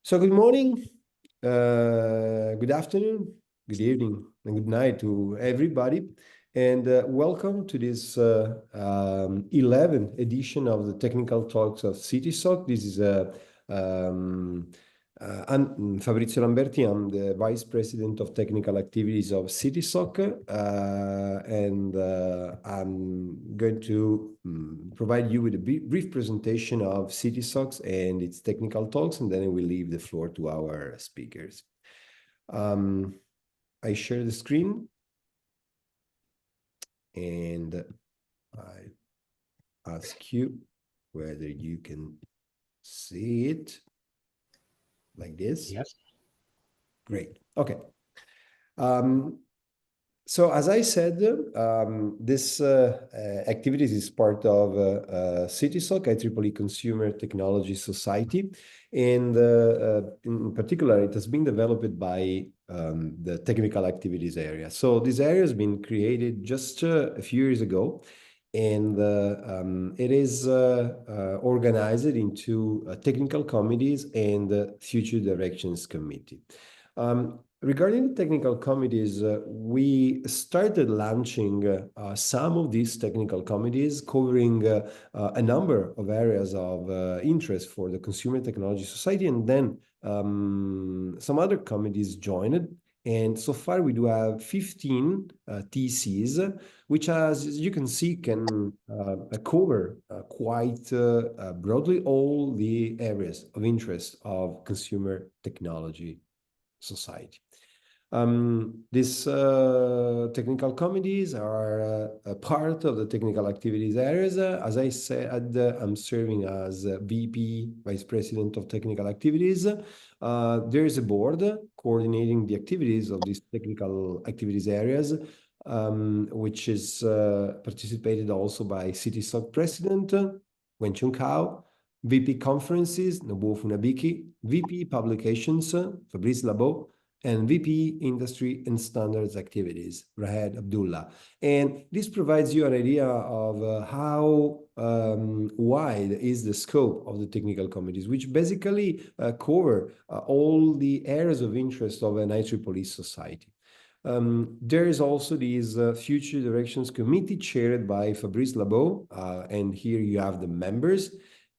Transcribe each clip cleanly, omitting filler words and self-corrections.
So good morning, good afternoon, good evening, and good night to everybody. And welcome to this 11th edition of the Technical Talks of CTSoc. This is I'm Fabrizio Lamberti. I'm the Vice President of Technical Activities of CTSoc, and I'm going to provide you with a brief presentation of CTSoc and its technical talks, and then I will leave the floor to our speakers. I share the screen, and I ask you whether you can see it like this. Yes. Great. Okay. So as I said, this activities is part of CTSoc, IEEE Consumer Technology Society, and in particular, it has been developed by the technical activities area. So this area has been created just a few years ago, and it is organized into technical committees and future directions committee. Regarding the technical committees, we started launching some of these technical committees covering a number of areas of interest for the Consumer Technology Society, and then some other committees joined. And so far, we do have 15 TCs, which, as you can see, can cover quite broadly all the areas of interest of consumer technology society. These technical committees are a part of the technical activities areas. As I said, I'm serving as VP, Vice President of Technical Activities. There is a board coordinating the activities of these technical activities areas, which is participated also by CTSoc President, Wen-Chung Kao, VP Conferences, Nobuo Funabiki, VP Publications, Fabrice Labo, and VP Industry and Standards Activities, Rahed Abdullah. And this provides you an idea of how wide is the scope of the technical committees, which basically cover all the areas of interest of an IEEE society. There is also this Future Directions Committee chaired by Fabrice Labo, and here you have the members.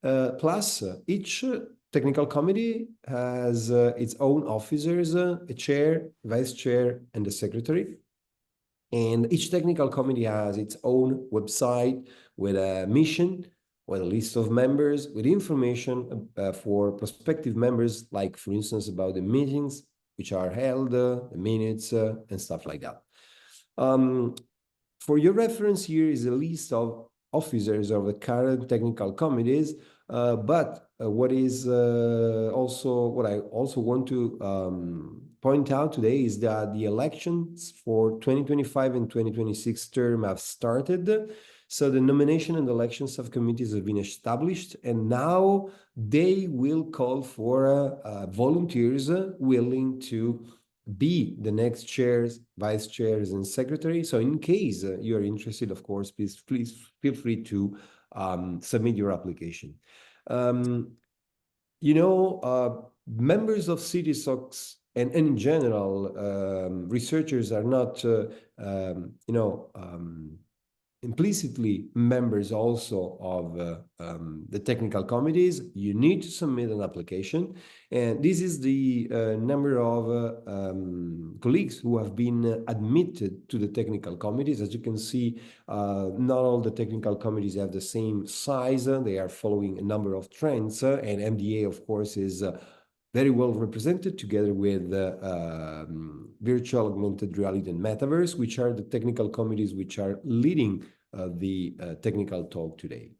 Plus, each technical committee has its own officers, a chair, vice chair, and a secretary. And each technical committee has its own website with a mission, with a list of members, with information for prospective members, like, for instance, about the meetings which are held, the minutes, and stuff like that. For your reference, here is a list of officers of the current technical committees, but what I also want to point out today is that the elections for 2025 and 2026 term have started. So the nomination and election subcommittees have been established, and now they will call for volunteers willing to be the next chairs, vice chairs, and secretary. So in case you are interested, of course, please feel free to submit your application. Members of CTSocs and in general, researchers are not, implicitly members also of the technical committees. You need to submit an application, and this is the number of colleagues who have been admitted to the technical committees. As you can see, not all the technical committees have the same size. They are following a number of trends, and MDA, of course, is very well represented together with virtual augmented reality and metaverse, which are the technical committees which are leading the technical talk today.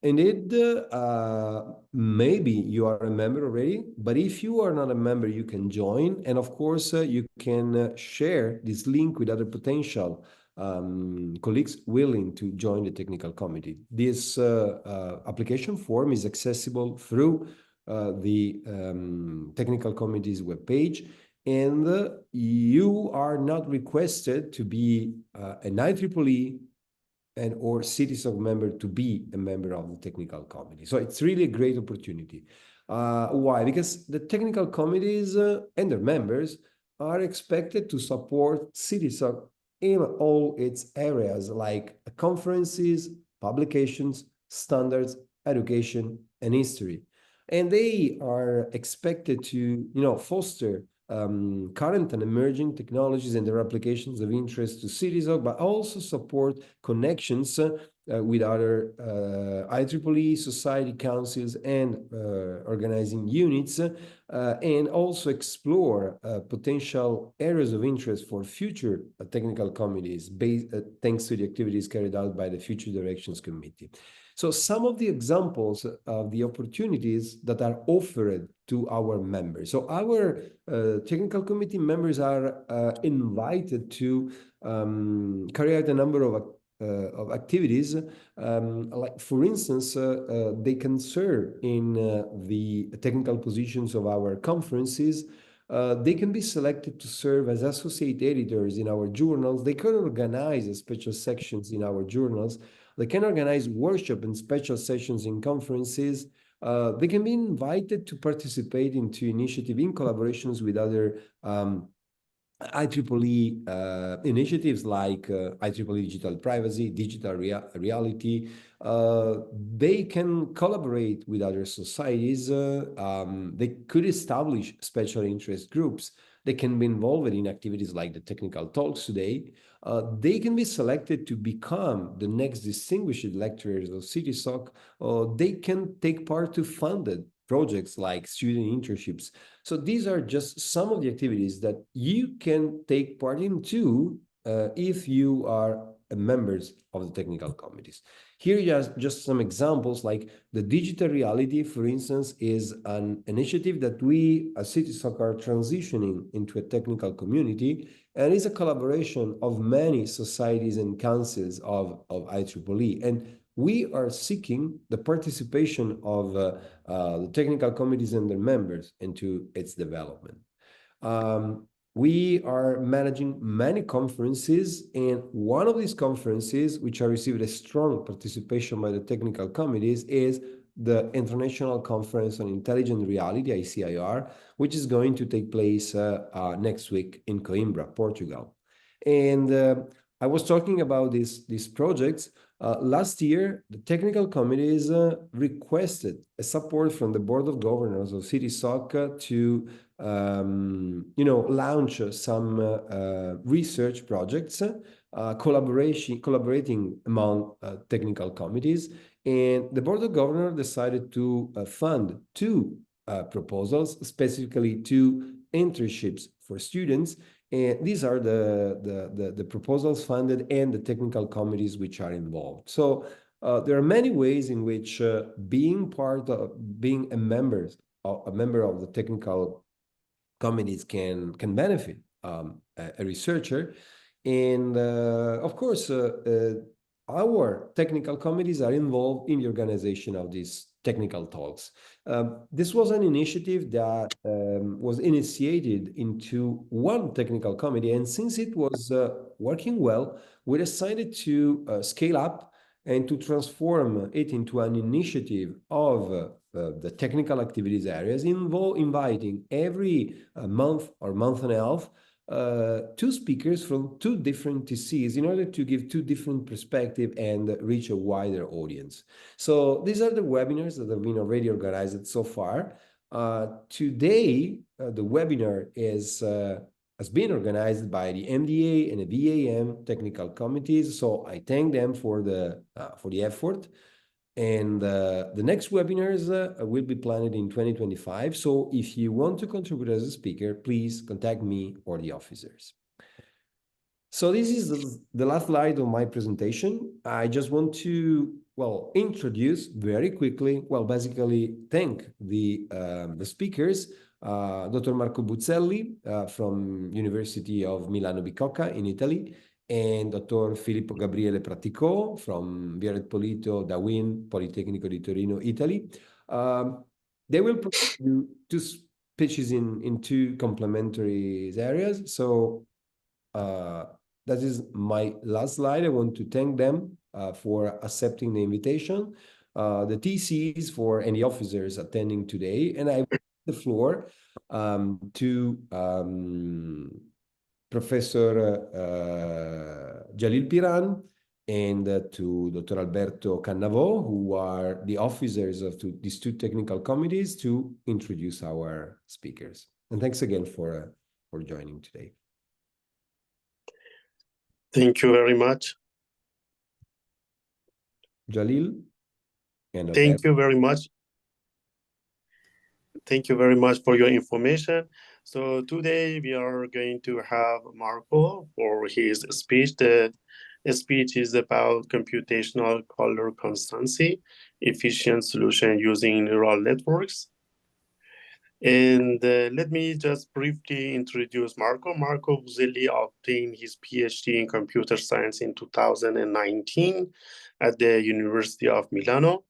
Indeed, maybe you are a member already, but if you are not a member, you can join. And of course, you can share this link with other potential colleagues willing to join the technical committee. This application form is accessible through the technical committee's webpage, and you are not requested to be an IEEE and or CTSoc member to be a member of the technical committee. So it's really a great opportunity. Why? Because the technical committees and their members are expected to support CTSoc in all its areas like conferences, publications, standards, education, and history. And they are expected to, foster current and emerging technologies and their applications of interest to CTSoc, but also support connections with other IEEE society councils and organizing units, and also explore potential areas of interest for future technical committees based, thanks to the activities carried out by the Future Directions Committee. So some of the examples of the opportunities that are offered to our members. So our technical committee members are invited to carry out a number of activities. Like for instance, they can serve in the technical positions of our conferences. They can be selected to serve as associate editors in our journals. They can organize special sections in our journals. They can organize workshops and special sessions in conferences. They can be invited to participate into initiative in collaborations with other IEEE initiatives like IEEE Digital Privacy, Digital Reality. They can collaborate with other societies. They could establish special interest groups. They can be involved in activities like the technical talks today. They can be selected to become the next distinguished lecturers of CTSoc. They can take part to funded projects like student internships. So these are just some of the activities that you can take part in too if you are members of the technical committees. Here just some examples, like the digital reality, for instance, is an initiative that we as CTSoc are transitioning into a technical community, and is a collaboration of many societies and councils of IEEE. And we are seeking the participation of the technical committees and their members into its development. We are managing many conferences, and one of these conferences, which have received a strong participation by the technical committees, is the International Conference on Intelligent Reality, ICIR, which is going to take place next week in Coimbra, Portugal. And I was talking about these projects. Last year, the technical committees requested a support from the Board of Governors of CTSoc to launch some research projects, collaborating among technical committees. And the Board of Governors decided to fund two proposals, specifically two internships for students. And these are the proposals funded and the technical committees which are involved. So there are many ways in which being a member of the technical committees can benefit a researcher. And of course, our technical committees are involved in the organization of these technical talks. This was an initiative that was initiated into one technical committee, and since it was working well, we decided to scale up and to transform it into an initiative of the technical activities areas, inviting every month or month and a half two speakers from two different TCs in order to give two different perspectives and reach a wider audience. So these are the webinars that have been already organized so far. Today, the webinar has been organized by the MDA and the VAM technical committees. So I thank them for the effort. And the next webinars will be planned in 2025. So if you want to contribute as a speaker, please contact me or the officers. So this is the last slide of my presentation. I just want to, introduce very quickly, basically thank the speakers, Dr. Marco Buzzelli from University of Milano Bicocca in Italy, and Dr. Filippo Gabriele Praticò from Via Polito da Win Politecnico di Torino, Italy. They will provide you two speeches in two complementary areas. So that is my last slide. I want to thank them for accepting the invitation. the TCs for any officers attending today, and I the floor to Professor Jalil Piran and to Dr. Alberto Cannavò, who are the officers of these two technical committees, to introduce our speakers. And thanks again for joining today. Thank you very much. Jalil and Alberto. Thank you very much. Thank you very much for your information. So today we are going to have Marco for his speech. The speech is about computational color constancy, efficient solution using neural networks. And let me just briefly introduce Marco. Marco Buzelli obtained his PhD in computer science in 2019 at the University of Milano.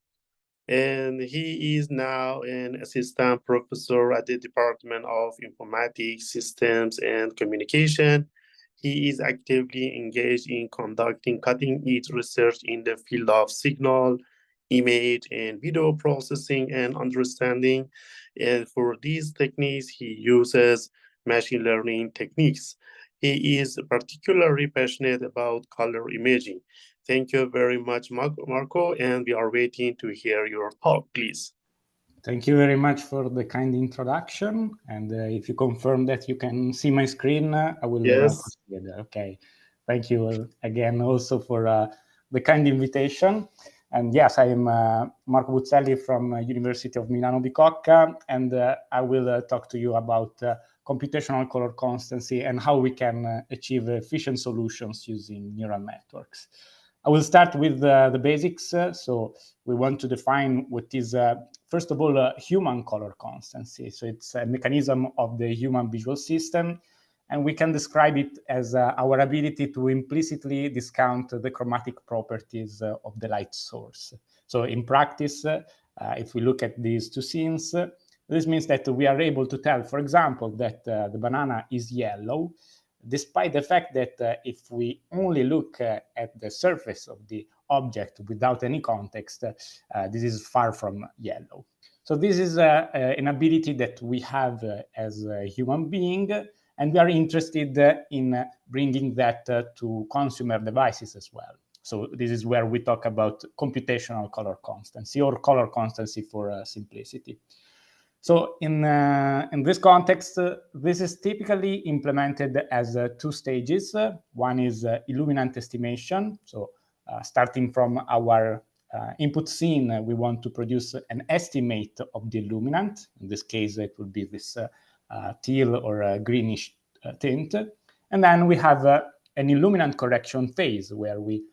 And he is now an assistant professor at the Department of Informatics, Systems, and Communication. He is actively engaged in conducting cutting-edge research in the field of signal, image, and video processing and understanding. And for these techniques, he uses machine learning techniques. He is particularly passionate about color imaging. Thank you very much, Marco, and we are waiting to hear your talk, please. Thank you very much for the kind introduction. And if you confirm that you can see my screen, I will proceed. Okay. Thank you again also for the kind invitation. And yes, I am Marco Buzelli from University of Milano Bicocca, and I will talk to you about computational color constancy and how we can achieve efficient solutions using neural networks. I will start with the basics. So we want to define what is, first of all, human color constancy. So it's a mechanism of the human visual system, and we can describe it as our ability to implicitly discount the chromatic properties of the light source. So in practice, if we look at these two scenes, this means that we are able to tell, for example, that the banana is yellow, despite the fact that if we only look at the surface of the object without any context, this is far from yellow. So this is an ability that we have as a human being, and we are interested in bringing that to consumer devices as well. So this is where we talk about computational color constancy, or color constancy for simplicity. So in this context, this is typically implemented as two stages. One is illuminant estimation. So starting from our input scene, we want to produce an estimate of the illuminant. In this case, it would be this teal or greenish tint. And then we have an illuminant correction phase where we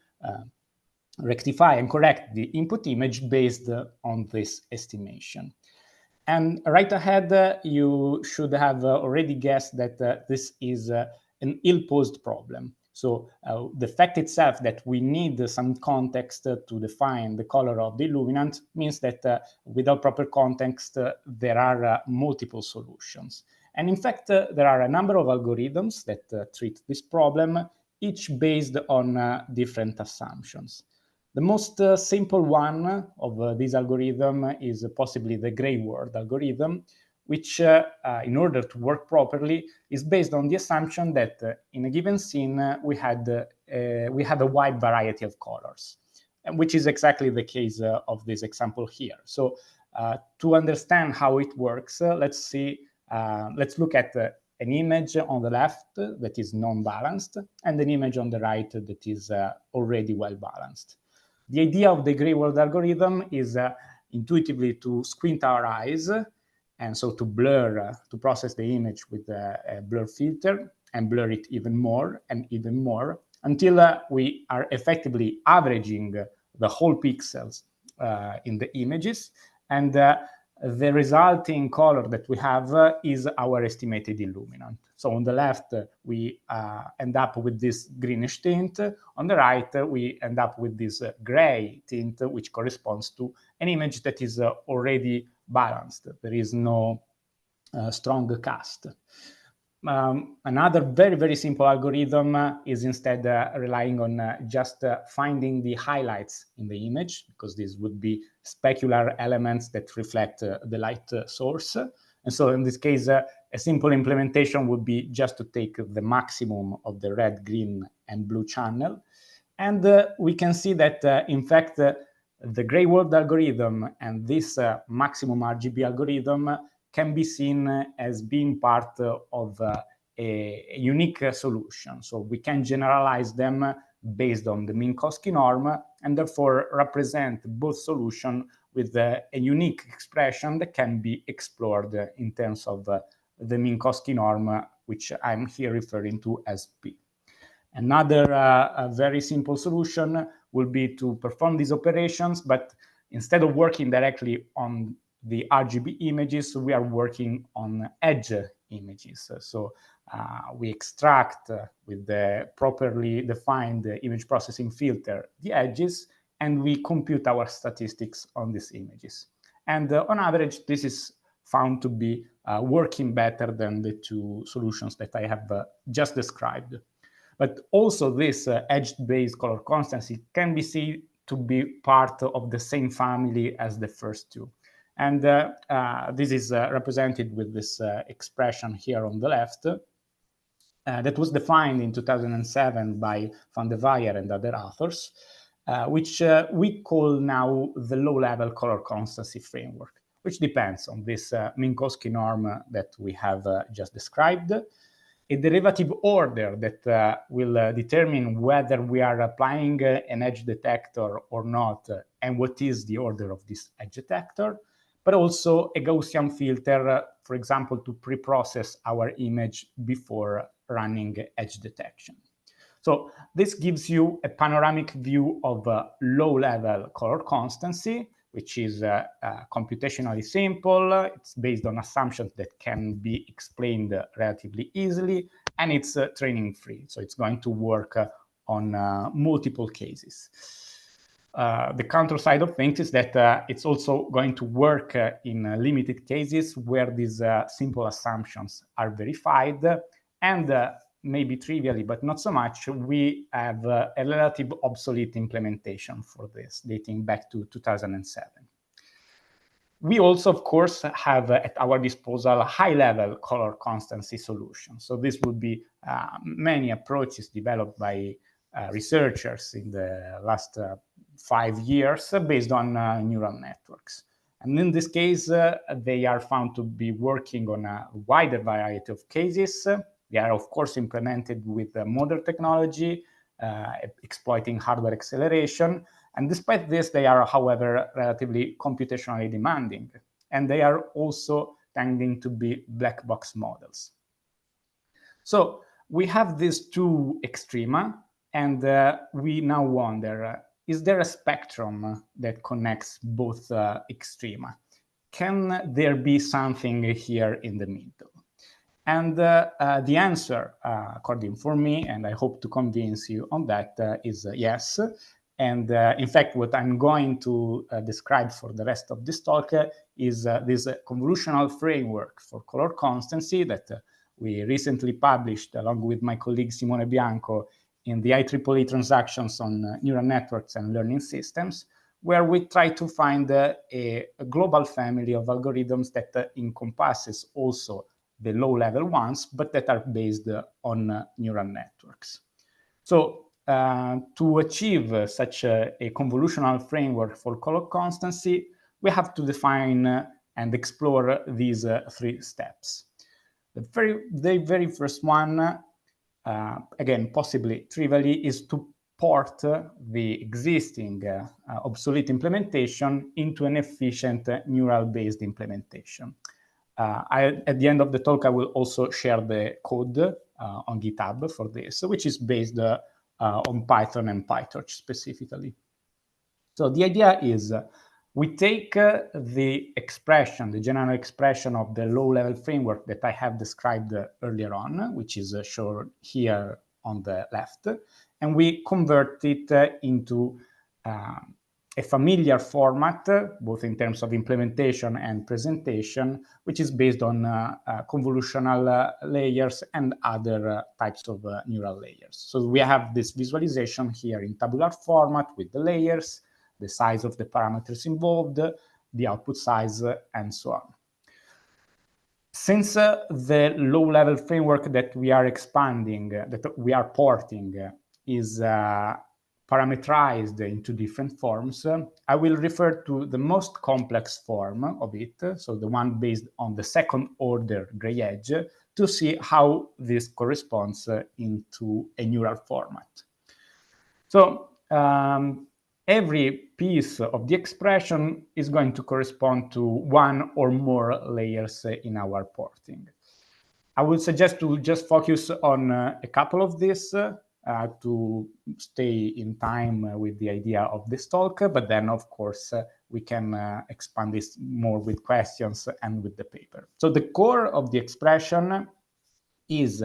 rectify and correct the input image based on this estimation. And right ahead, you should have already guessed that this is an ill-posed problem. So the fact itself that we need some context to define the color of the illuminant means that without proper context, there are multiple solutions. And in fact, there are a number of algorithms that treat this problem, each based on different assumptions. The most simple one of this algorithm is possibly the gray word algorithm, which, in order to work properly, is based on the assumption that in a given scene we have a wide variety of colors, which is exactly the case of this example here. So to understand how it works, let's look at an image on the left that is non-balanced and an image on the right that is already well-balanced. The idea of the gray word algorithm is intuitively to squint our eyes, and so to process the image with a blur filter and blur it even more and even more until we are effectively averaging the whole pixels in the images, and the resulting color that we have is our estimated illuminant. So on the left, we end up with this greenish tint. On the right, we end up with this gray tint, which corresponds to an image that is already balanced. There is no strong cast. another very, very simple algorithm is instead relying on just finding the highlights in the image, because these would be specular elements that reflect the light source. And so in this case, a simple implementation would be just to take the maximum of the red, green, and blue channel. And we can see that, in fact, the gray world algorithm and this maximum RGB algorithm can be seen as being part of a unique solution. So we can generalize them based on the Minkowski norm, and therefore represent both solutions with a unique expression that can be explored in terms of the Minkowski norm, which I'm here referring to as P. Another a very simple solution will be to perform these operations, but instead of working directly on the RGB images, we are working on edge images. So we extract with the properly defined image processing filter the edges, and we compute our statistics on these images. And on average, this is found to be working better than the two solutions that I have just described. But also this edge-based color constancy can be seen to be part of the same family as the first two. And this is represented with this expression here on the left that was defined in 2007 by Van de Weyer and other authors, which we call now the low-level color constancy framework, which depends on this Minkowski norm that we have just described, a derivative order that will determine whether we are applying an edge detector or not, and what is the order of this edge detector, but also a Gaussian filter, for example, to pre-process our image before running edge detection. So this gives you a panoramic view of low-level color constancy, which is computationally simple. It's based on assumptions that can be explained relatively easily, and it's training-free. So it's going to work on multiple cases. The counter side of things is that it's also going to work in limited cases where these simple assumptions are verified, and maybe trivially, but not so much, we have a relative obsolete implementation for this, dating back to 2007. We also, of course, have at our disposal high-level color constancy solutions. So this would be many approaches developed by researchers in the last 5 years based on neural networks. And in this case, they are found to be working on a wider variety of cases. They are, of course, implemented with modern technology, exploiting hardware acceleration. And despite this, they are, however, relatively computationally demanding. And they are also tending to be black box models. So we have these two extrema, and we now wonder, is there a spectrum that connects both extrema? Can there be something here in the middle? And the answer, according for me, and I hope to convince you on that, is yes. And in fact, what I'm going to describe for the rest of this talk is this convolutional framework for color constancy that we recently published along with my colleague Simone Bianco in the IEEE Transactions on Neural Networks and Learning Systems, where we try to find a global family of algorithms that encompasses also the low-level ones, but that are based on neural networks. So to achieve such a convolutional framework for color constancy, we have to define and explore these 3 steps. The very first one, again, possibly trivially, is to port the existing obsolete implementation into an efficient neural-based implementation. At the end of the talk, I will also share the code on GitHub for this, which is based on Python and PyTorch specifically. So the idea is we take the expression, the general expression of the low-level framework that I have described earlier on, which is shown here on the left, and we convert it into a familiar format, both in terms of implementation and presentation, which is based on convolutional layers and other types of neural layers. So we have this visualization here in tabular format with the layers, the size of the parameters involved, the output size, and so on. Since the low-level framework that we are expanding, that we are porting, is parameterized into different forms, I will refer to the most complex form of it, so the one based on the second-order gray edge, to see how this corresponds into a neural format. So every piece of the expression is going to correspond to one or more layers in our porting. I would suggest to just focus on a couple of these to stay in time with the idea of this talk, but then, of course, we can expand this more with questions and with the paper. So the core of the expression is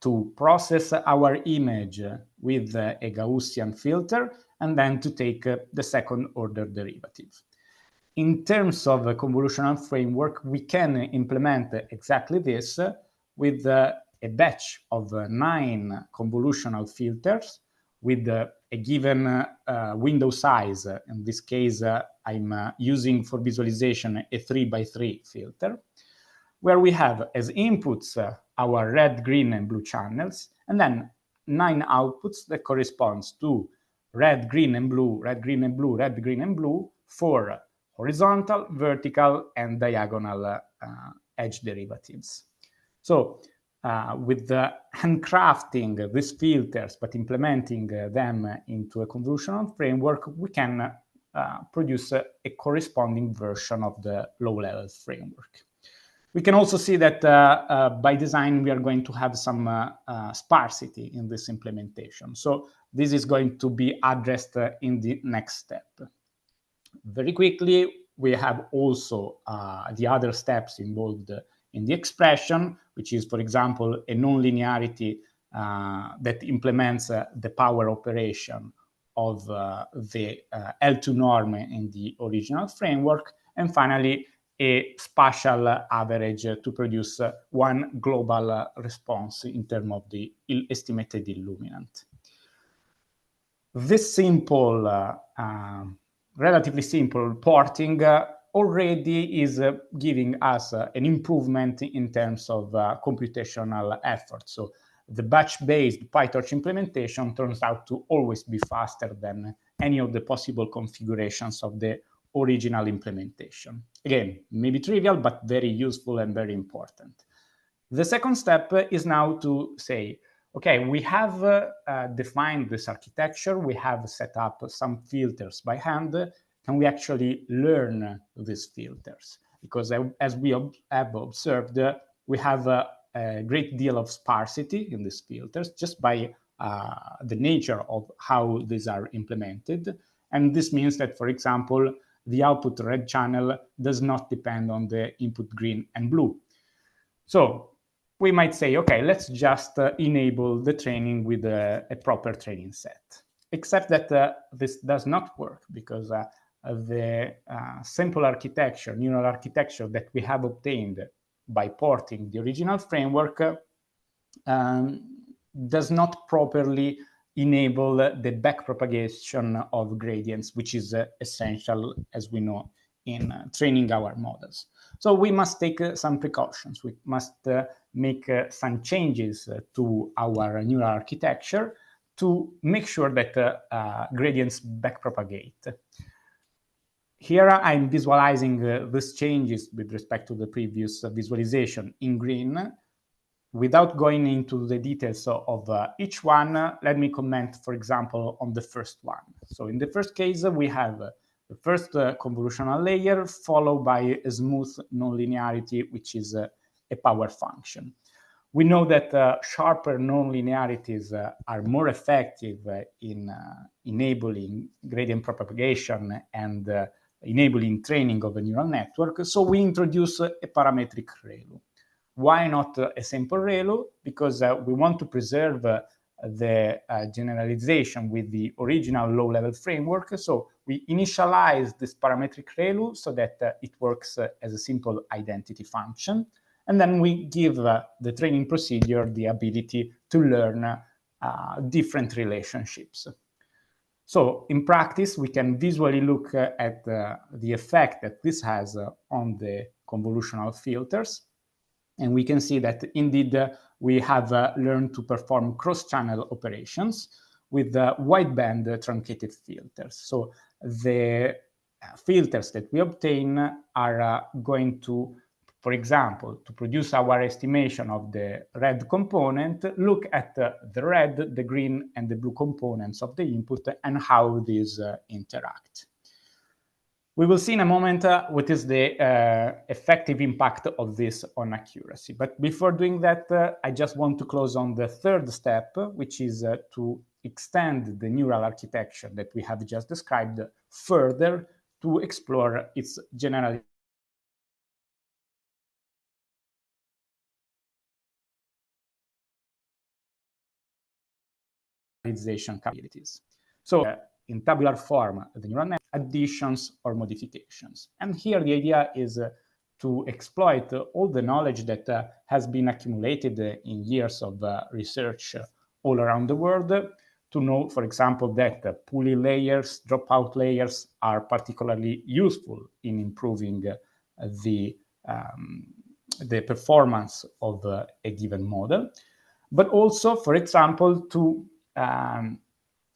to process our image with a Gaussian filter and then to take the second-order derivative. In terms of a convolutional framework, we can implement exactly this with a batch of 9 convolutional filters with a given window size. In this case, I'm using for visualization a 3x3 filter, where we have as inputs our red, green, and blue channels, and then 9 outputs that corresponds to red, green, and blue, red, green, and blue, red, green, and blue for horizontal, vertical, and diagonal edge derivatives. So with the handcrafting these filters, but implementing them into a convolutional framework, we can produce a corresponding version of the low-level framework. We can also see that by design, we are going to have some sparsity in this implementation. So this is going to be addressed in the next step. Very quickly, we have also the other steps involved in the expression, which is, for example, a nonlinearity that implements the power operation of the L2 norm in the original framework. And finally, a spatial average to produce one global response in terms of the estimated illuminant. This simple, relatively simple porting already is giving us an improvement in terms of computational effort. So the batch-based PyTorch implementation turns out to always be faster than any of the possible configurations of the original implementation. Again, maybe trivial, but very useful and very important. The second step is now to say, okay, we have defined this architecture, we have set up some filters by hand. Can we actually learn these filters? Because as we have observed, we have a great deal of sparsity in these filters just by the nature of how these are implemented. And this means that, for example, the output red channel does not depend on the input green and blue. So we might say, okay, let's just enable the training with a proper training set. Except that this does not work because the simple architecture, neural architecture that we have obtained by porting the original framework does not properly enable the backpropagation of gradients, which is essential, as we know, in training our models. So we must take some precautions. We must make some changes to our neural architecture to make sure that gradients backpropagate. Here I'm visualizing these changes with respect to the previous visualization in green. Without going into the details of each one, let me comment, for example, on the first one. So in the first case, we have the first convolutional layer followed by a smooth nonlinearity, which is a power function. We know that sharper nonlinearities are more effective in enabling gradient propagation and enabling training of a neural network. So we introduce a parametric ReLU. Why not a simple ReLU? Because we want to preserve the generalization with the original low-level framework. So we initialize this parametric ReLU so that it works as a simple identity function. And then we give the training procedure the ability to learn different relationships. So in practice, we can visually look at the effect that this has on the convolutional filters. And we can see that indeed we have learned to perform cross-channel operations with wideband truncated filters. So the filters that we obtain are going to, for example, to produce our estimation of the red component, look at the red, the green, and the blue components of the input and how these interact. We will see in a moment what is the effective impact of this on accuracy. But before doing that, I just want to close on the third step, which is to extend the neural architecture that we have just described further to explore its generalization capabilities. So in tabular form, the neural net additions or modifications. And here the idea is to exploit all the knowledge that has been accumulated in years of research all around the world to know, for example, that Pully layers, dropout layers are particularly useful in improving the performance of a given model, but also, for example, to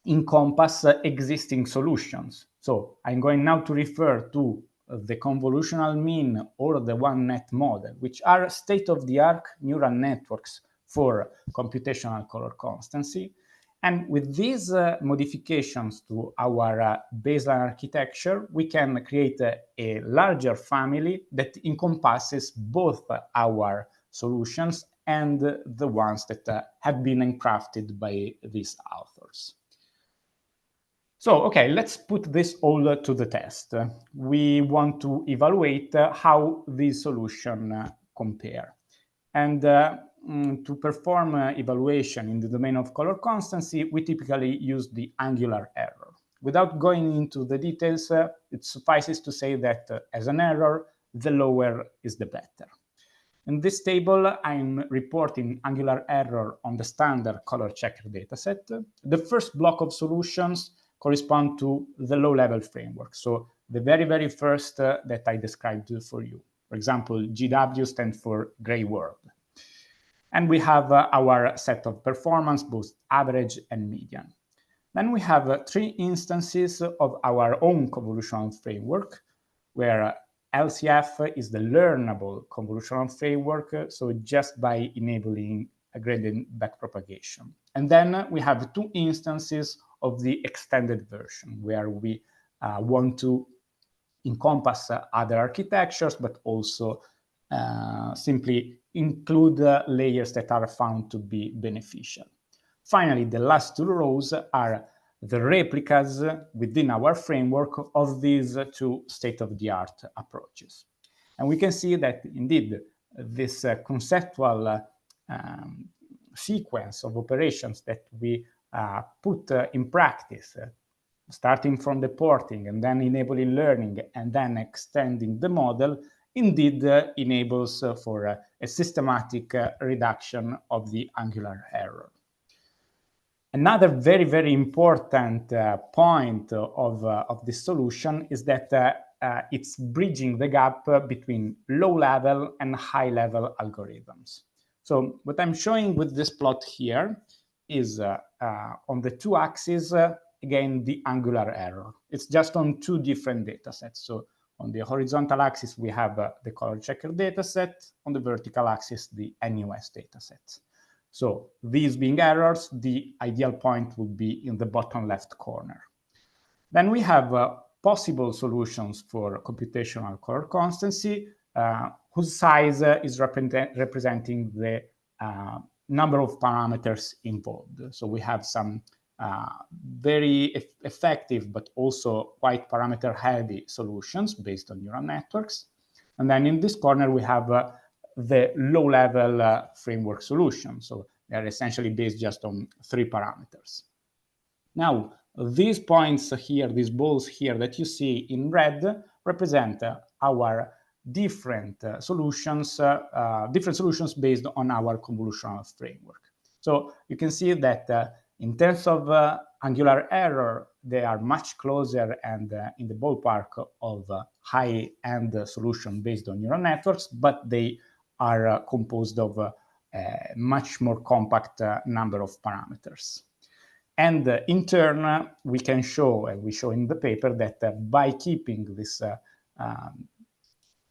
encompass existing solutions. So I'm going now to refer to the convolutional mean or the one-net model, which are state-of-the-art neural networks for computational color constancy. And with these modifications to our baseline architecture, we can create a larger family that encompasses both our solutions and the ones that have been crafted by these authors. So, okay, let's put this all to the test. We want to evaluate how these solutions compare. And to perform evaluation in the domain of color constancy, we typically use the angular error. Without going into the details, it suffices to say that as an error, the lower is the better. In this table, I'm reporting angular error on the standard color checker dataset. The first block of solutions correspond to the low-level framework. So the very, very first that I described for you. For example, GW stands for gray world. And we have our set of performance, both average and median. Then we have 3 instances of our own convolutional framework, where LCF is the learnable convolutional framework, so just by enabling a gradient backpropagation. And then we have 2 instances of the extended version, where we want to encompass other architectures, but also simply include layers that are found to be beneficial. Finally, the last 2 rows are the replicas within our framework of these 2 state-of-the-art approaches. And we can see that indeed this conceptual sequence of operations that we put in practice, starting from the porting and then enabling learning and then extending the model, indeed enables for a systematic reduction of the angular error. Another very, very important point of this solution is that it's bridging the gap between low-level and high-level algorithms. So what I'm showing with this plot here is on the 2 axes, again, the angular error. It's just on 2 different data sets. So on the horizontal axis, we have the color checker data set. On the vertical axis, the NUS data set. So these being errors, the ideal point would be in the bottom left corner. Then we have possible solutions for computational color constancy, whose size is representing the number of parameters involved. So we have some very effective, but also quite parameter-heavy solutions based on neural networks. And then in this corner, we have the low-level framework solution. So they are essentially based just on 3 parameters. Now, these points here, these balls here that you see in red, represent our different solutions based on our convolutional framework. So you can see that in terms of angular error, they are much closer and in the ballpark of high-end solution based on neural networks, but they are composed of a much more compact number of parameters. And in turn, we can show, and we show in the paper, that by keeping this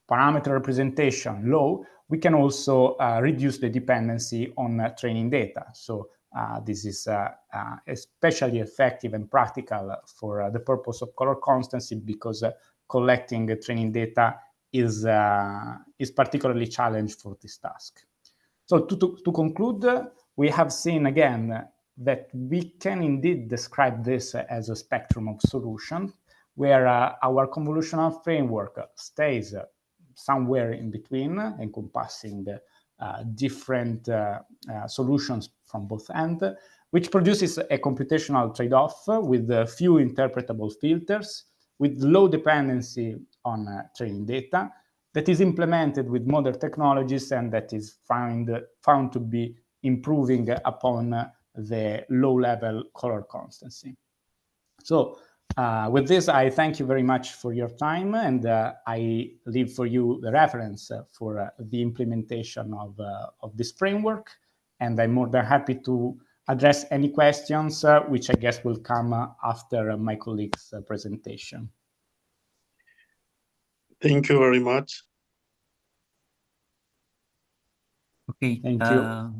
parameter representation low, we can also reduce the dependency on training data. So this is especially effective and practical for the purpose of color constancy, because collecting training data is particularly challenged for this task. So to conclude, we have seen again that we can indeed describe this as a spectrum of solutions, where our convolutional framework stays somewhere in between, encompassing different solutions from both ends, which produces a computational trade-off with few interpretable filters, with low dependency on training data, that is implemented with modern technologies and that is found to be improving upon the low-level color constancy. So with this, I thank you very much for your time, and I leave for you the reference for the implementation of this framework, and I'm more than happy to address any questions, which I guess will come after my colleague's presentation. Thank you very much. Okay, thank you.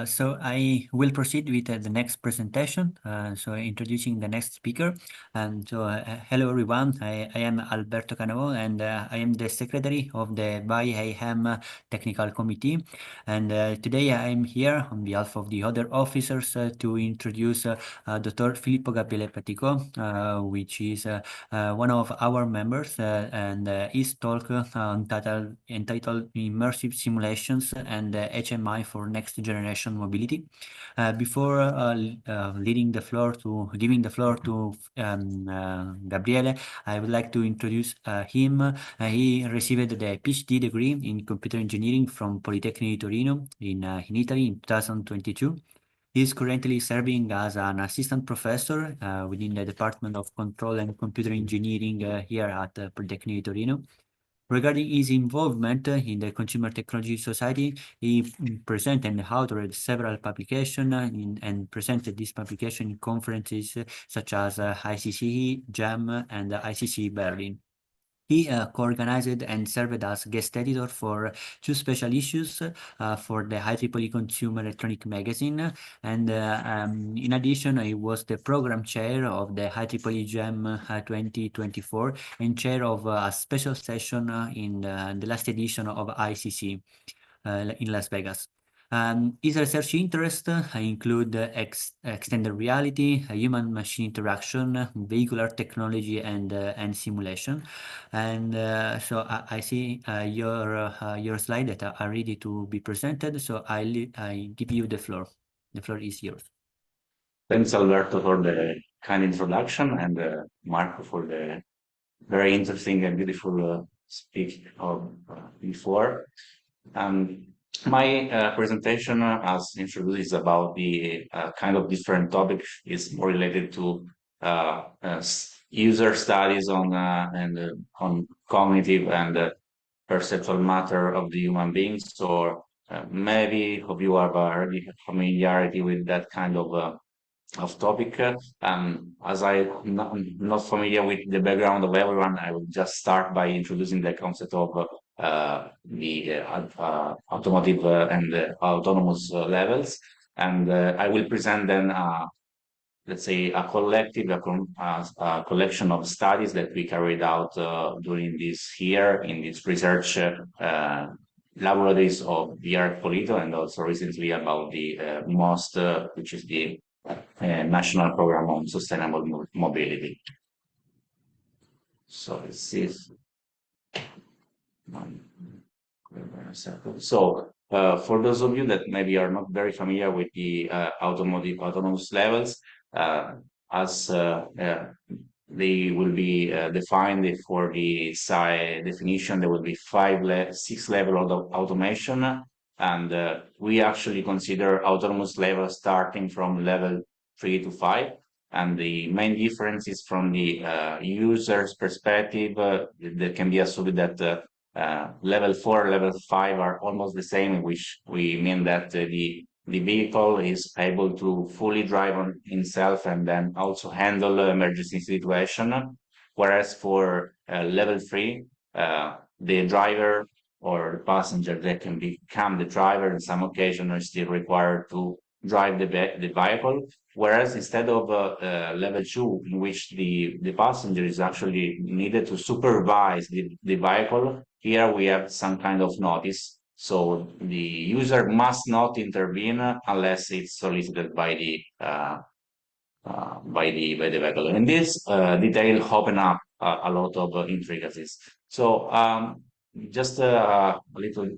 So I will proceed with the next presentation. So introducing the next speaker. And so hello everyone, I am Alberto Canavo, and I am the secretary of the VAM technical committee. And today I am here on behalf of the other officers to introduce Dr. Filippo Gabriele Patico, which is one of our members, and his talk entitled Immersive Simulations and HMI for Next Generation Mobility. Before giving the floor to Gabriele, I would like to introduce him. He received the PhD degree in computer engineering from Politecnico di Torino in Italy in 2022. He is currently serving as an assistant professor within the Department of Control and Computer Engineering here at Politecnico di Torino. Regarding his involvement in the Consumer Technology Society, he presented and authored several publications and presented this publication in conferences such as ICC, GEM, and ICC Berlin. He co-organized and served as guest editor for 2 special issues for the IEEE Consumer Electronic Magazine, and in addition, he was the program chair of the IEEE GEM 2024 and chair of a special session in the last edition of ICC in Las Vegas. His research interests include extended reality, human-machine interaction, vehicular technology, and simulation. And so I see your slide that are ready to be presented. So I give you the floor. The floor is yours. Thanks, Alberto, for the kind introduction, and Marco for the very interesting and beautiful speech of before. My presentation, as introduced, is about the kind of different topic. Is more related to user studies on on cognitive and perceptual matter of the human beings. So maybe hope you have already familiarity with that kind of topic. As I'm not familiar with the background of everyone, I will just start by introducing the concept of the automotive and autonomous levels, and I will present then, let's say, a collection of studies that we carried out during this year in this research laboratories of VR Polito, and also recently about the MOST, which is the National Program on Sustainable Mobility. So let's see. So for those of you that maybe are not very familiar with the automotive autonomous levels, as they will be defined for the side definition. There will be 6 levels of automation, and we actually consider autonomous levels starting from level 3 to 5. And the main difference is from the user's perspective. There can be assumed that level 4, level 5 are almost the same, which we mean that the vehicle is able to fully drive on himself and then also handle emergency situation. Whereas for level 3, the driver or the passenger that can become the driver in some occasion are still required to drive the vehicle. Whereas instead of level 2, in which the passenger is actually needed to supervise the vehicle, here we have some kind of notice. So the user must not intervene unless it's solicited by the vehicle. And this detail open up a lot of intricacies. So just a little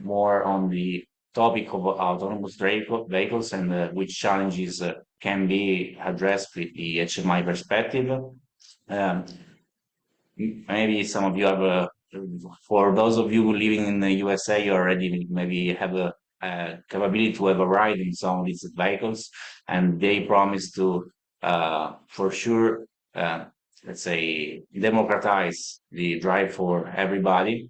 more on the topic of autonomous vehicles and which challenges can be addressed with the HMI perspective. Maybe some of you have, for those of you living in the USA, you already maybe have a capability to have a ride in some of these vehicles, and they promise to, for sure, let's say, democratize the drive for everybody.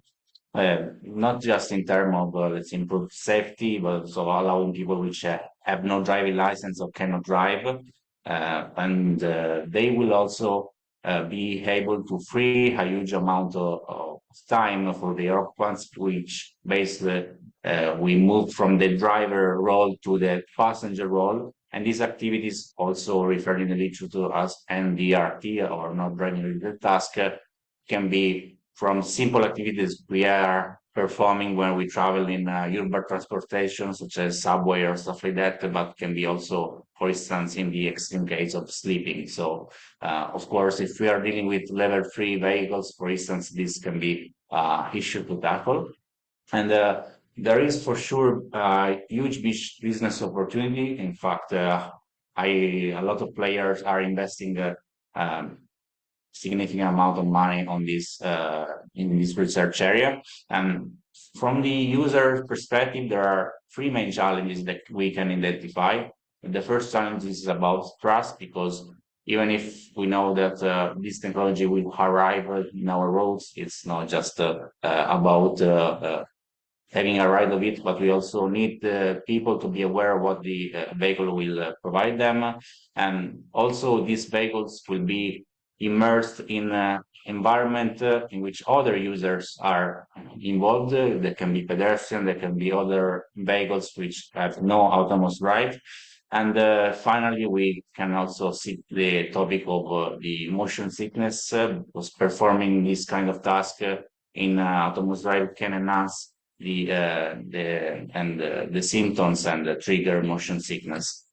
Not just in terms of, let's improve safety, but also allowing people which have no driving license or cannot drive. And they will also be able to free a huge amount of time for the occupants, which basically we move from the driver role to the passenger role. And these activities also referred in the literature to as NDRT, or not driving related task, can be from simple activities we are performing when we travel in urban transportation, such as subway or stuff like that, but can be also, for instance, in the extreme case of sleeping. So, of course, if we are dealing with level 3 vehicles, for instance, this can be issue to tackle. And there is for sure a huge business opportunity. In fact, a lot of players are investing significant amount of money on this in this research area. And from the user perspective, there are 3 main challenges that we can identify. The first challenge is about trust, because even if we know that this technology will arrive in our roads, it's not just about having a ride of it, but we also need people to be aware of what the vehicle will provide them. And also these vehicles will be immersed in an environment in which other users are involved. There can be pedestrians, there can be other vehicles which have no autonomous drive. And finally, we can also see the topic of the motion sickness, because performing this kind of task in autonomous drive can enhance the symptoms and trigger motion sickness.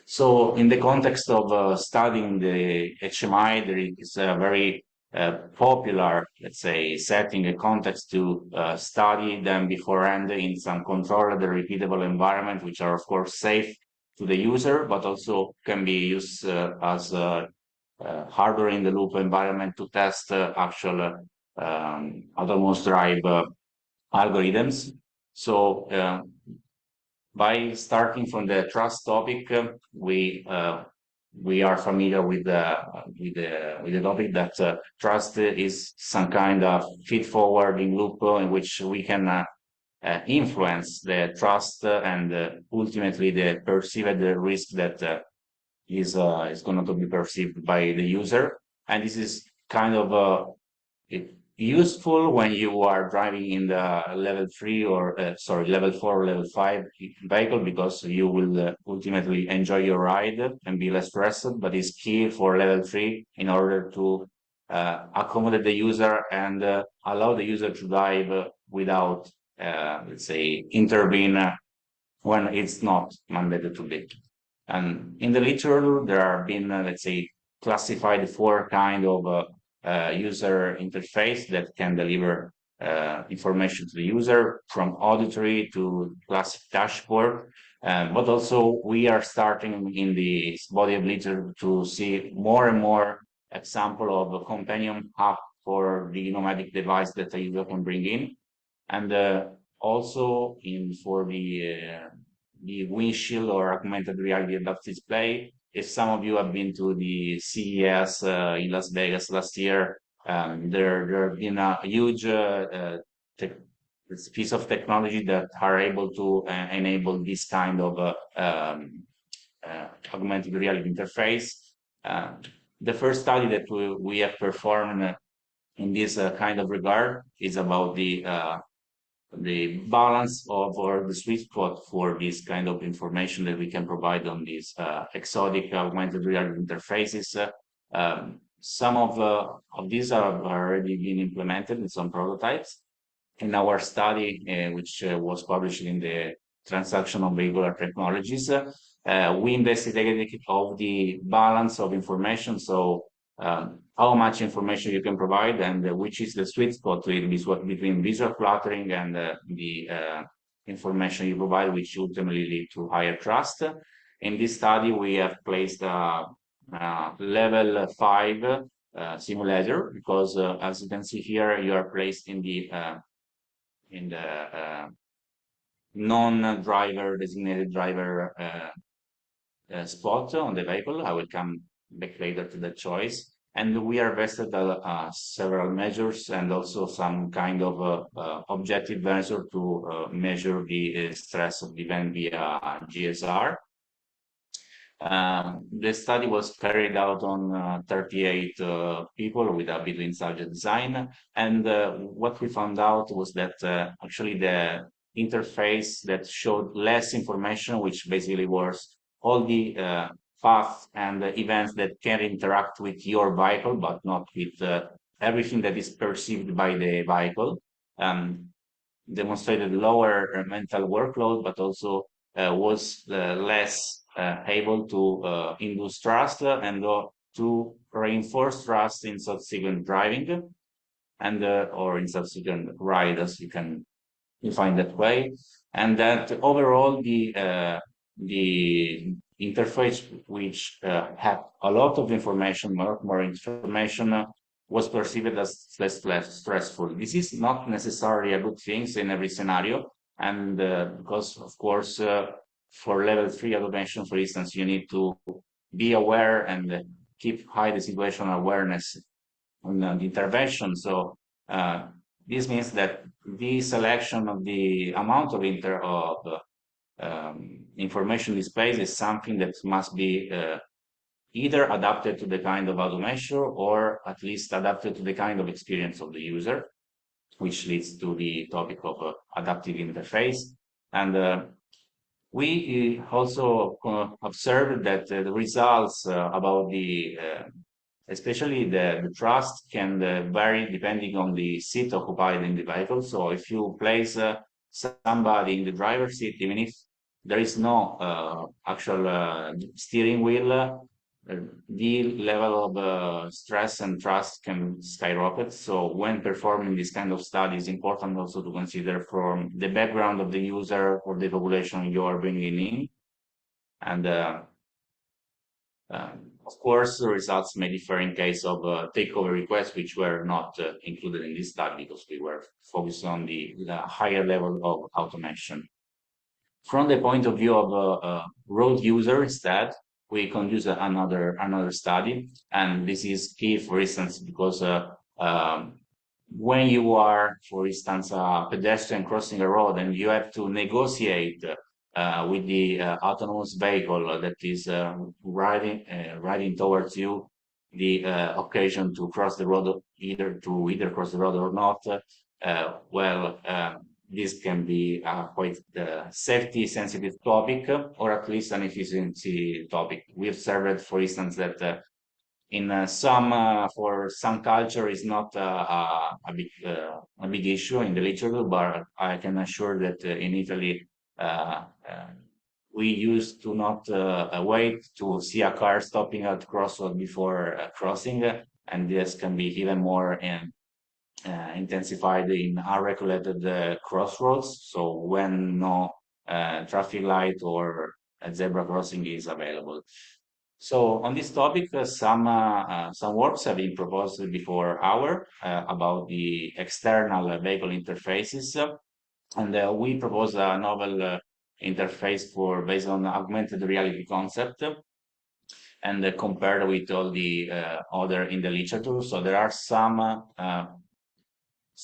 So in the context of studying the HMI, there is a very popular, let's say, setting, a context to study them beforehand in some controlled, repeatable environment, which are of course safe to the user, but also can be used as a hardware in the loop environment to test actual autonomous drive algorithms. So by starting from the trust topic, we are familiar with the topic that trust is some kind of feed-forwarding loop in which we can influence the trust and ultimately the perceived risk that is going to be perceived by the user. And this is kind of useful when you are driving in the level 3 or level 4 or level 5 vehicle, because you will ultimately enjoy your ride and be less stressed. But it's key for level 3 in order to accommodate the user and allow the user to drive without, let's say, intervene when it's not mandated to be. And in the literature, there have been, let's say, classified 4 kind of user interface that can deliver information to the user, from auditory to classic dashboard. But also we are starting in the body of literature to see more and more example of a companion app for the nomadic device that a user can bring in, and also for the windshield or augmented reality adaptive display. If some of you have been to the CES in Las Vegas last year, there have been a huge piece of technology that are able to enable this kind of augmented reality interface. The first study that we have performed in this kind of regard is about the balance of, or the sweet spot for this kind of information that we can provide on these exotic augmented reality interfaces. Some of these have already been implemented in some prototypes. In our study, which was published in the Transactional Vehicular Technologies, we investigated of the balance of information. So how much information you can provide, and which is the sweet spot between visual cluttering and the information you provide, which ultimately lead to higher trust. In this study, we have placed level 5 simulator, because as you can see here, you are placed in the non-driver designated driver spot on the vehicle. I will come back later to the choice. And we are vested several measures and also some kind of objective measure to measure the stress of the van via GSR. The study was carried out on 38 people with a between subject design. And what we found out was that actually the interface that showed less information, which basically was all the paths and the events that can interact with your vehicle, but not with everything that is perceived by the vehicle, demonstrated lower mental workload, but also was less able to induce trust and to reinforce trust in subsequent driving and or in subsequent ride, as you can define that way. And that overall the interface, which had a lot of information, more information, was perceived as less stressful. This is not necessarily a good thing in every scenario, and because of course for level 3 automation, for instance, you need to be aware and keep high the situational awareness on the intervention. So this means that the selection of the amount of information displays is something that must be either adapted to the kind of automation or at least adapted to the kind of experience of the user, which leads to the topic of adaptive interface. And we also observed that the results about the especially the trust can vary depending on the seat occupied in the vehicle. So if you place somebody in the driver's seat, even if there is no actual steering wheel, the level of stress and trust can skyrocket. So when performing this kind of study, it's important also to consider from the background of the user or the population you are bringing in. And of course, the results may differ in case of takeover requests, which were not included in this study because we were focused on the higher level of automation. From the point of view of road user, instead, we conducted another study, and this is key, for instance, because when you are, for instance, a pedestrian crossing a road and you have to negotiate with the autonomous vehicle that is riding towards you the occasion to cross the road, either cross the road or not, this can be quite a safety sensitive topic, or at least an efficiency topic. We observed, for instance, that in for some culture is not a big issue in the literature, but I can assure that in Italy we used to not wait to see a car stopping at crossroad before crossing, and this can be even more intensified in unregulated crossroads. So when no traffic light or a zebra crossing is available. So on this topic, some works have been proposed before about the external vehicle interfaces, and we propose a novel interface based on augmented reality concept and compared with all the other in the literature. So there are some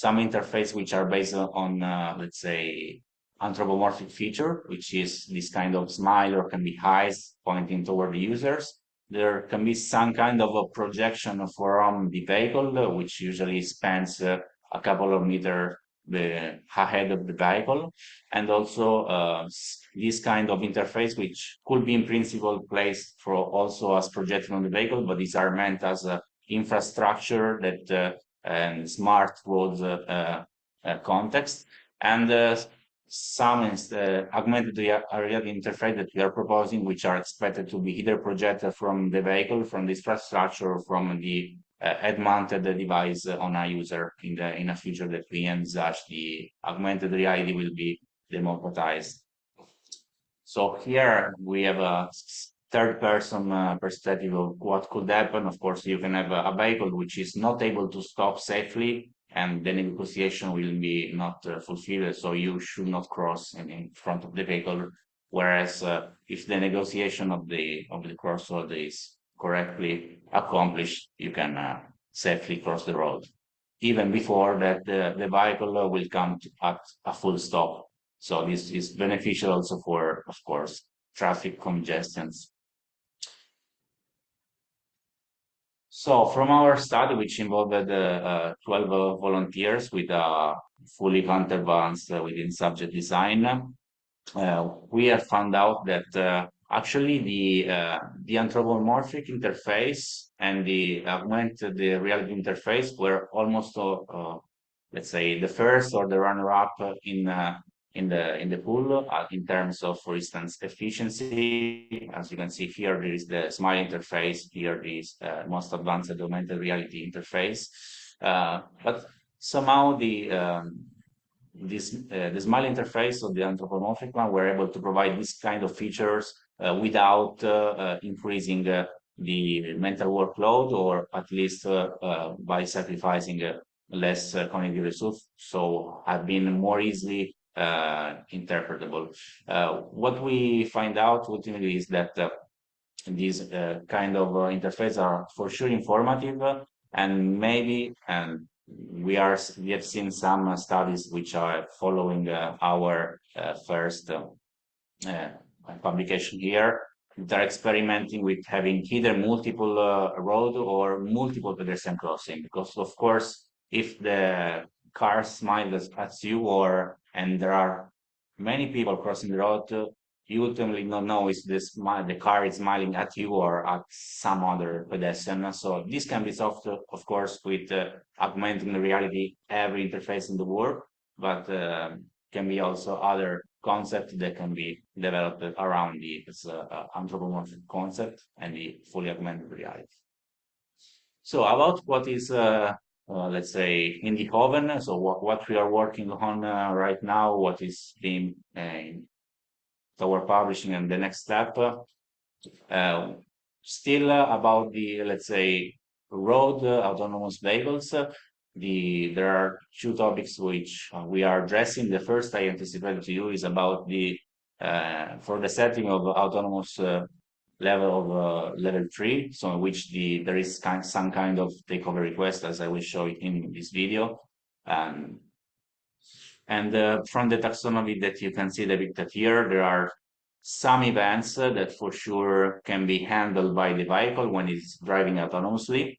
interface which are based on let's say anthropomorphic feature, which is this kind of smile or can be eyes pointing toward the users. There can be some kind of a projection from the vehicle, which usually spans a couple of meters ahead of the vehicle, and also this kind of interface, which could be in principle placed for also as projection on the vehicle, but these are meant as infrastructure that and smart roads context, and some augmented reality interface that we are proposing, which are expected to be either projected from the vehicle, from the infrastructure, or from the head-mounted device on a user in a future that we envisage the augmented reality will be democratized. So here we have a third-person perspective of what could happen. Of course, you can have a vehicle which is not able to stop safely, and the negotiation will be not fulfilled, so you should not cross in front of the vehicle. Whereas if the negotiation of the crossroad is correctly accomplished, you can safely cross the road, even before that the vehicle will come at a full stop. So this is beneficial also for, of course, traffic congestions. So from our study, which involved 12 volunteers with a fully counterbalanced within subject design, we have found out that actually the anthropomorphic interface and the augmented reality interface were almost let's say the first or the runner-up in the pool in terms of, for instance, efficiency. As you can see here, there is the smile interface. Here is most advanced augmented reality interface. But somehow the smile interface of the anthropomorphic one were able to provide this kind of features without increasing the mental workload, or at least by sacrificing less cognitive resource, so have been more easily interpretable. What we find out ultimately is that these kind of interfaces are for sure informative, and maybe, and we have seen some studies which are following our first publication here. They're experimenting with having either multiple road or multiple pedestrian crossing, because of course, if the car smiles at you, and there are many people crossing the road, you ultimately don't know if the car is smiling at you or at some other pedestrian. So this can be solved, of course, with augmenting reality every interface in the world, but can be also other concepts that can be developed around this anthropomorphic concept and the fully augmented reality. So about what is let's say in the oven, so what we are working on right now, what is being toward publishing, and the next step, still about the, let's say, road autonomous vehicles. There are two topics which we are addressing. The first I anticipated to you is about for the setting of autonomous level 3, so in which there is some kind of takeover request, as I will show it in this video. And from the taxonomy that you can see depicted here, there are some events that for sure can be handled by the vehicle when it's driving autonomously.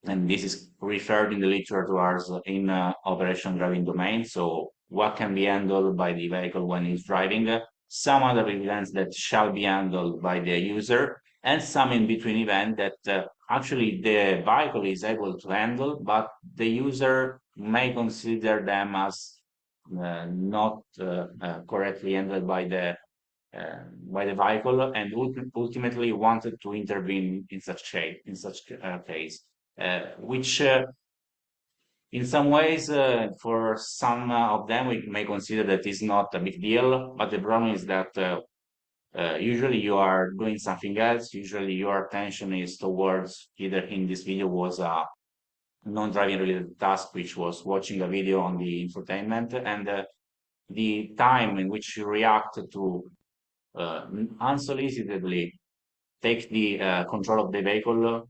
And this is referred in the literature as in operation driving domain. So what can be handled by the vehicle when it's driving, some other events that shall be handled by the user, and some in between event that actually the vehicle is able to handle, but the user may consider them as not correctly handled by the vehicle, and ultimately wanted to intervene in such case, which In some ways, for some of them, we may consider that it's not a big deal, but the problem is that usually you are doing something else. Usually your attention is towards, either in this video was a non-driving related task, which was watching a video on the infotainment, and the time in which you react to unsolicitedly take the control of the vehicle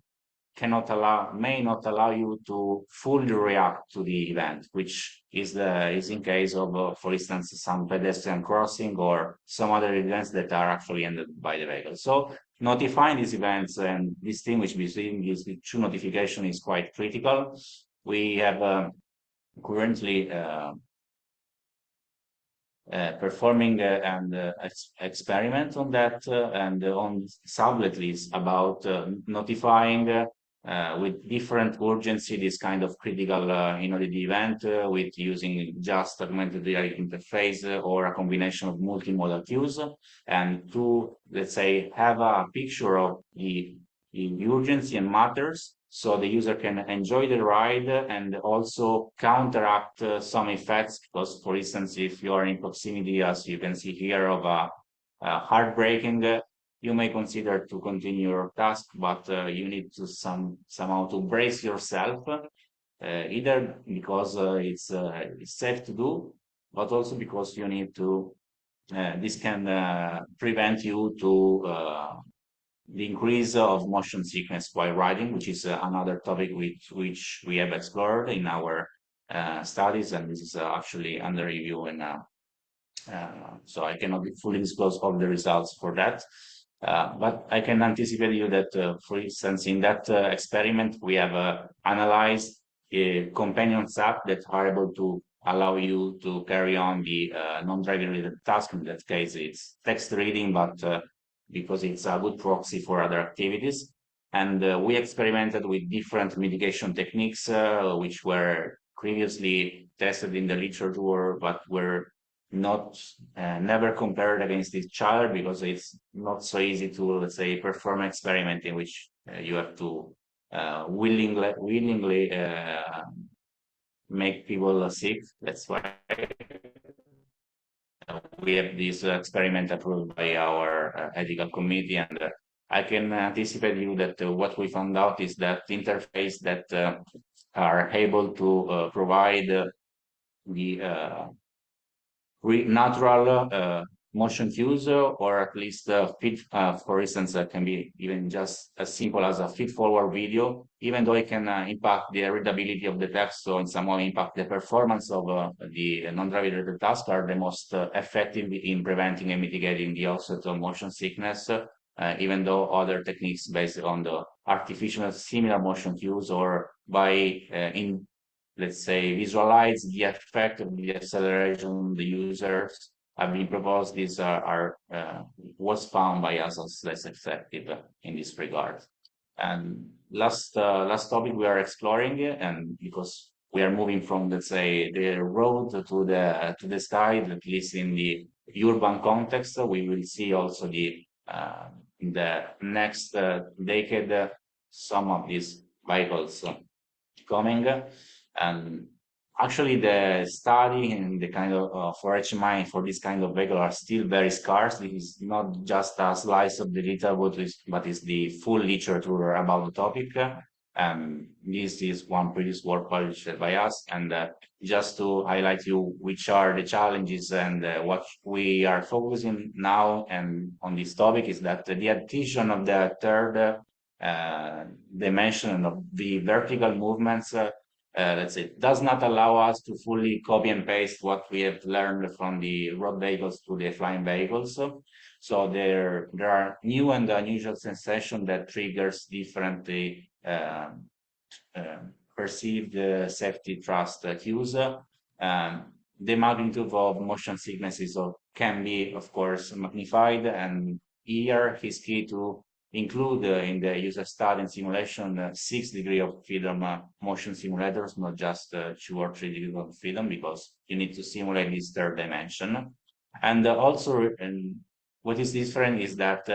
may not allow you to fully react to the event, which is in case of, for instance, some pedestrian crossing or some other events that are actually ended by the vehicle. So notifying these events and distinguish between these two notifications is quite critical. We have currently performing an experiment on that and on sublet list about notifying with different urgency this kind of critical the event with using just augmented reality interface or a combination of multimodal cues, and to, let's say, have a picture of the urgency and matters, so the user can enjoy the ride and also counteract some effects. Because, for instance, if you are in proximity, as you can see here, of a heartbreaking, you may consider to continue your task, but you need to somehow to brace yourself, either because it's safe to do, but also because you need to. This can prevent you to the increase of motion sickness while riding, which is another topic which we have explored in our studies, and this is actually under review, and so I cannot fully disclose all the results for that. But I can anticipate you that, for instance, in that experiment, we have analyzed companions app that are able to allow you to carry on the non-driving related task. In that case, it's text reading, but because it's a good proxy for other activities. And we experimented with different mitigation techniques, which were previously tested in the literature, but were not never compared against each other, because it's not so easy to, let's say, perform an experiment in which you have to willingly make people sick. That's why we have this experiment approved by our ethical committee, and I can anticipate you that what we found out is that interface that are able to provide the natural motion cues, or at least feed, for instance, can be even just as simple as a feed-forward video, even though it can impact the readability of the text, so in some way impact the performance of the non-driving related tasks, are the most effective in preventing and mitigating the onset of motion sickness, even though other techniques based on the artificial similar motion cues, or by let's say, visualize the effect of the acceleration on the users have been proposed. These was found by us as less effective in this regard. And last topic we are exploring, and because we are moving from, let's say, the road to the sky, at least in the urban context, we will see also in the next decade some of these vehicles coming. And actually, the study and the kind of for HMI for this kind of vehicle are still very scarce. This is not just a slice of the literature, but is the full literature about the topic. And this is one previous work published by us. And just to highlight you which are the challenges and what we are focusing now and on this topic, is that the addition of the third dimension of the vertical movements, let's say, does not allow us to fully copy and paste what we have learned from the road vehicles to the flying vehicles. So there are new and unusual sensations that triggers differently perceived safety trust cues. The magnitude of motion sicknesses can be, of course, magnified, and here is key to include in the user study and simulation 6 degrees of freedom motion simulators, not just 2 or 3 degrees of freedom, because you need to simulate this third dimension. And also, what is different is that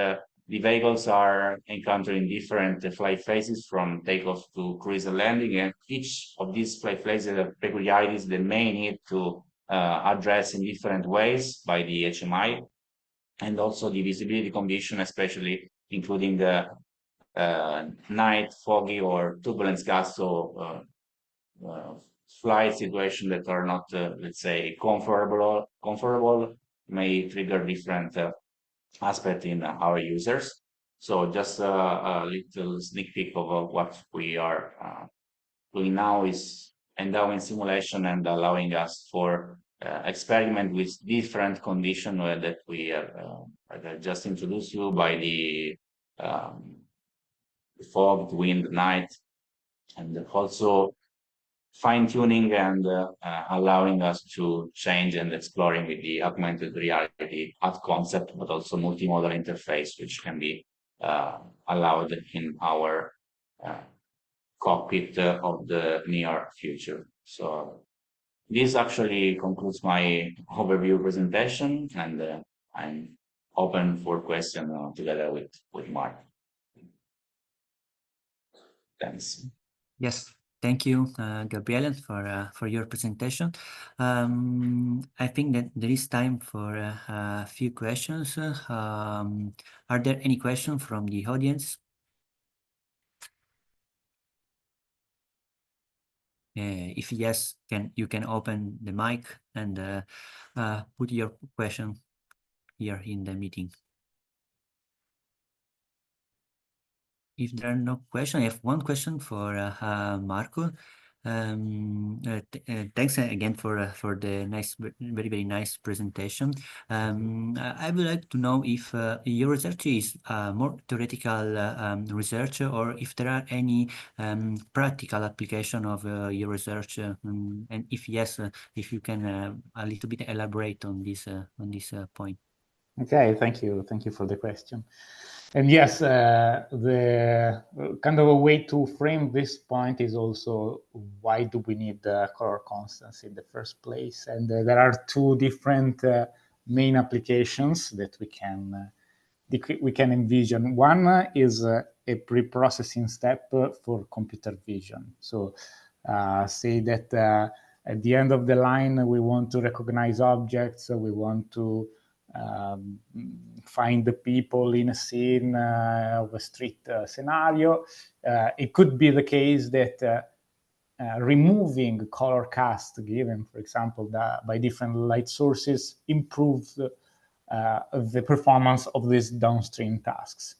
the vehicles are encountering different flight phases from takeoff to cruise and landing, and each of these flight phases have peculiarities that may need to address in different ways by the HMI, and also the visibility condition, especially including the night, foggy or turbulence gas, so flight situation that are not, let's say, comfortable may trigger different aspect in our users. So just a little sneak peek of what we are doing now is endowing simulation and allowing us for experiment with different conditions that we have just introduced you by the fog, wind, night, and also fine-tuning and allowing us to change and exploring with the augmented reality at concept, but also multimodal interface, which can be allowed in our cockpit of the near future. So this actually concludes my overview presentation, and I'm open for question together with Mark. Thanks. Yes. Thank you, Gabriele, for your presentation. I think that there is time for a few questions. Are there any questions from the audience? If yes, you can open the mic and put your question here in the meeting. If there are no questions, I have one question for Marco. Thanks again for the nice, very nice presentation. I would like to know if your research is more theoretical research, or if there are any practical application of your research, and if yes, if you can a little bit elaborate on this point. Okay, thank you for the question. And yes, the kind of a way to frame this point is also, why do we need color constants in the first place? And there are two different main applications that we can envision. One is a pre-processing step for computer vision. So say that at the end of the line, we want to recognize objects, we want to find the people in a scene of a street scenario. It could be the case that removing color cast given, for example, by different light sources improves the performance of these downstream tasks.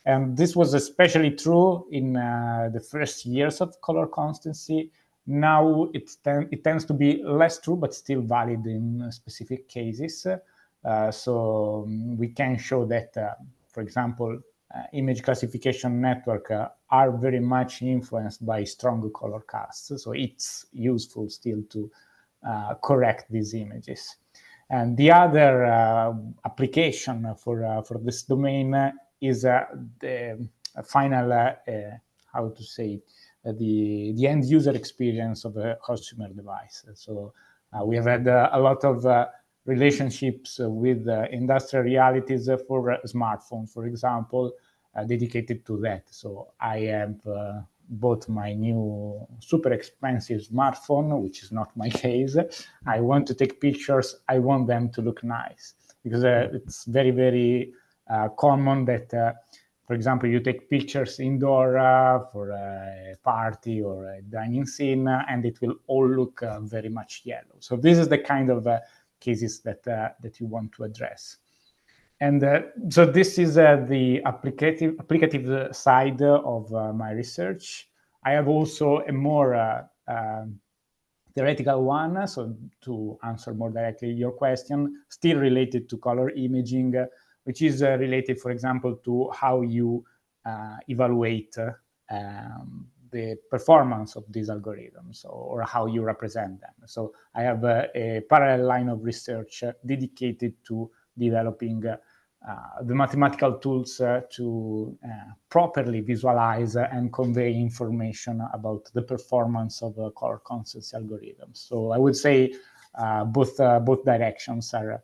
And this was especially true in the first years of color constancy. Now it tends to be less true, but still valid in specific cases. So we can show that, for example, image classification network are very much influenced by strong color casts. So it's useful still to correct these images. And the other application for this domain is the final, how to say, the end user experience of a consumer device. So we have had a lot of relationships with industrial realities for smartphones, for example, dedicated to that. So I have bought my new super expensive smartphone, which is not my case. I want to take pictures. I want them to look nice, because it's very common that, for example, you take pictures indoor for a party or a dining scene, and it will all look very much yellow. So this is the kind of cases that you want to address. And so this is the applicative side of my research. I have also a more theoretical one, so to answer more directly your question, still related to color imaging, which is related, for example, to how you evaluate the performance of these algorithms, or how you represent them. So I have a parallel line of research dedicated to developing the mathematical tools to properly visualize and convey information about the performance of color constancy algorithms. So I would say both directions are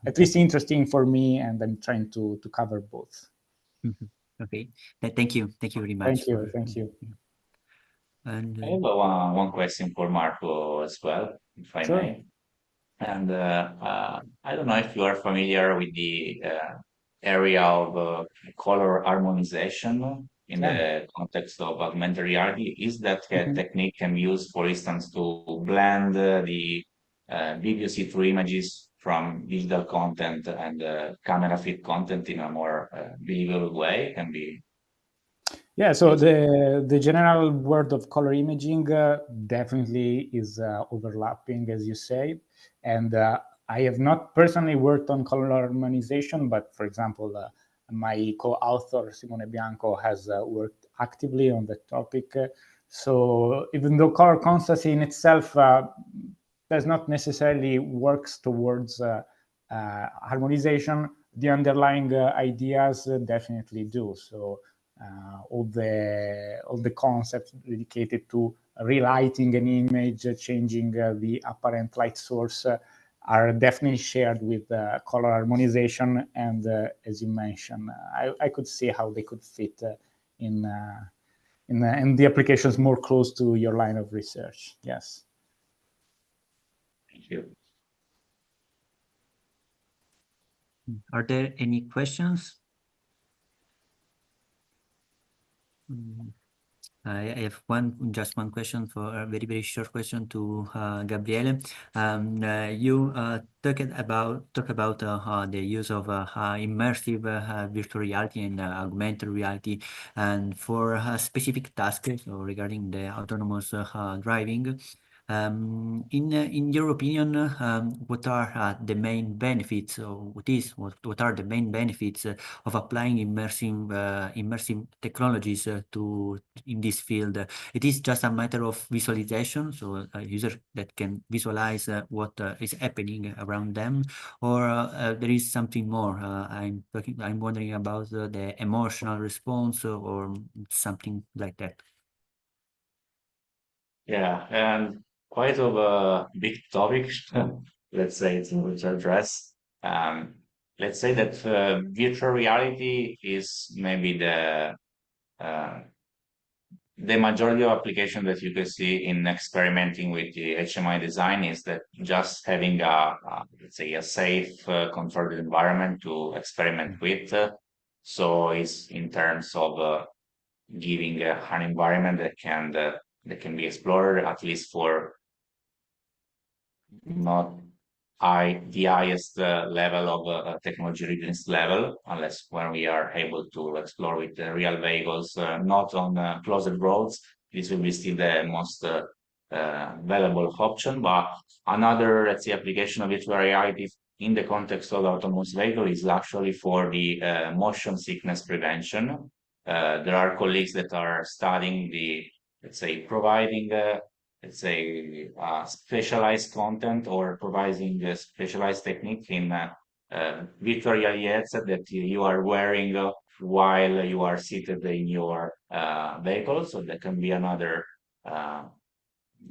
at least interesting for me, and I'm trying to cover both. Okay, thank you very much. Thank you. And I have one question for Marco as well, if I Sure. may. And I don't know if you are familiar with the area of color harmonization in the context of augmented reality. Is that a technique can be used, for instance, to blend the video see-through images from digital content and camera feed content in a more believable way? Can be. Yeah, so the general world of color imaging definitely is overlapping, as you say, and I have not personally worked on color harmonization, but for example, my co-author Simone Bianco has worked actively on that topic. So even though color constancy in itself does not necessarily works towards harmonization, the underlying ideas definitely do. So all the concepts dedicated to relighting an image, changing the apparent light source are definitely shared with color harmonization. And as you mentioned, I could see how they could fit in the applications more close to your line of research. Yes. Thank you. are there any questions? I have just one question, for a very short question to Gabriele. You talk about the use of immersive virtual reality and augmented reality, and for specific tasks regarding the autonomous driving. In your opinion, what are the main benefits, or what are the main benefits of applying immersive technologies in this field? It is just a matter of visualization, so a user that can visualize what is happening around them, or there is something more. I'm wondering about the emotional response or something like that. Yeah, and quite of a big topic, let's say, to address. Um, let's say that virtual reality is maybe uh, the majority of application that you can see in experimenting with the HMI design is that just having let's say, a safe, controlled environment to experiment with. So it's in terms of giving an environment that can be explored, at least for not the highest level of technology readiness level, unless when we are able to explore with the real vehicles, not on closed roads. This will be still the most valuable option. But another, let's say, application of virtual reality in the context of autonomous vehicle is actually for the motion sickness prevention. There are colleagues that are studying let's say, providing let's say, specialized content or providing a specialized technique in virtual reality headset that you are wearing while you are seated in your vehicle. So that can be another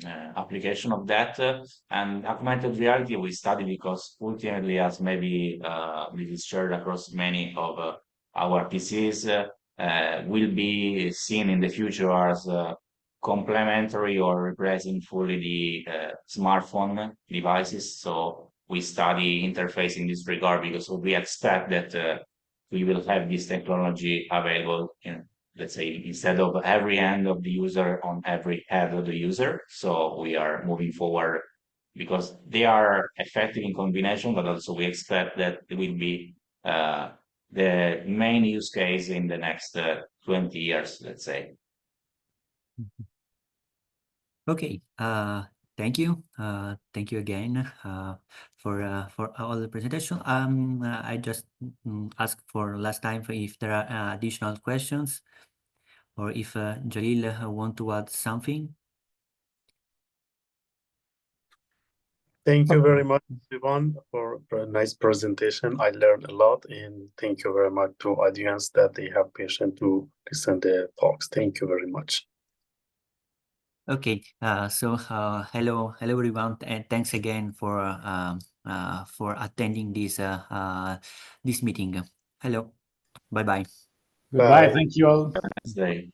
application of that. And augmented reality we study because ultimately, as maybe this is shared across many of our PCs, will be seen in the future as complementary or replacing fully the smartphone devices. So we study interface in this regard because we expect that we will have this technology available in, let's say, instead of every hand of the user on every head of the user. So we are moving forward because they are effective in combination, but also we expect that it will be the main use case in the next 20 years, let's say. Okay. Thank you. Thank you again for all the presentation. I just ask for last time if there are additional questions, or if Jalil want to add something. Thank you very much, Ivan, for a nice presentation. I learned a lot, and thank you very much to audience that they have patience to listen to the talks. Thank you very much. Okay. So hello everyone, and thanks again for attending this meeting. Hello. Bye bye. Goodbye. Bye. Thank you all. Have a nice day.